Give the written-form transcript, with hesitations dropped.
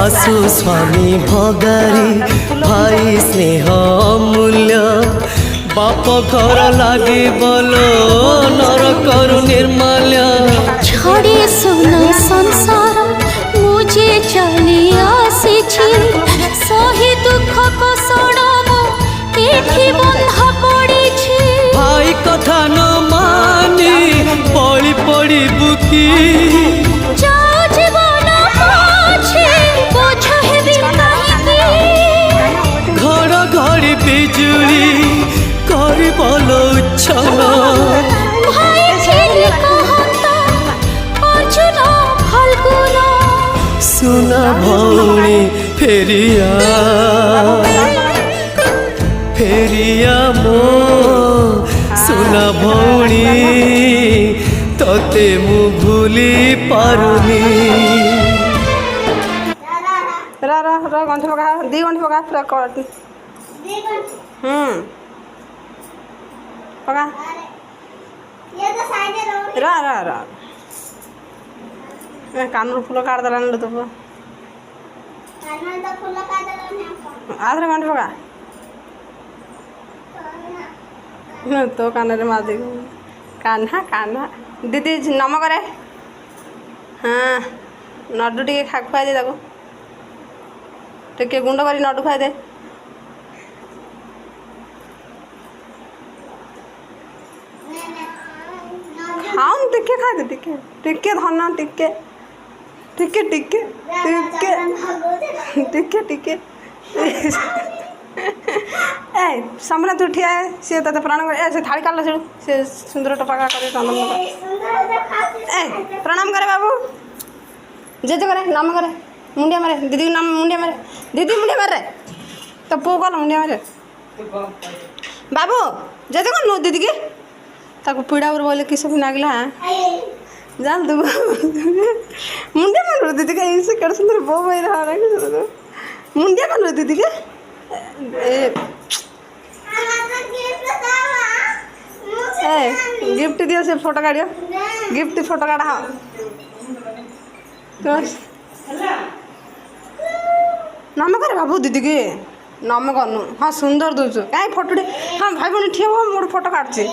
शाशु स्वामी भगारी भाई स्नेह अमूल्य बाप घर लागे बोलो नरकर निर्माल्य छड़े सुना संसार मुझे चली आसी सही दुख को सड़मो एठी बंधा पड़ी भाई कथा न मानी पड़ी पड़ी बुकी जाओ जीवन पाछे बोझ हेबी काहीकि घर घड़ी बिजुली करी बोलो उच्छल भाई छिली कहता अर्जुन फाल्गुन सुना भौणी फेरिया फेरिया मो सुना भौणी तते मु भूली पारुनी रा रा रा गंठ पका दी गंठ पका पूरा कर पका रा रा रा कानूर फूल काट देलान लो तो आधे गंठ पका तो कान रे मार दे कान्हा कान्हा दीदी नम करे हाँ नडु टे खुआ दे टे गुंड कर नडु खुआ दे खाऊन टिके खा दे टिके टिके धन टिके टिके टिके टिके टिके टिके ए सामने तू ठिया है सी ते प्रणाम कर से थाली काट से सुंदर टपका कर चंदन ए प्रणाम करे बाबू जे करे नाम करे मुंडिया मारे दीदी नाम मुंडिया मारे दीदी मुंडिया मारे तो पो कल मुंडिया मारे बाबू जे कौन दीदी के ताको पीड़ा उर बोले किस भी नागला जान तू मुंडिया मारो दीदी का ऐसे कर सुंदर बो भाई रहा है मुंडिया मारो दीदी के गिफ्ट दियो से फोटो काढ़ियो गिफ्ट फोटो काढ़ा हाँ नाम करे बाबू दीदी के नाम करनु हाँ सुंदर दूसु कहीं फोटो हाँ भाई भौणी ठीक हो मोर फोटो काटছে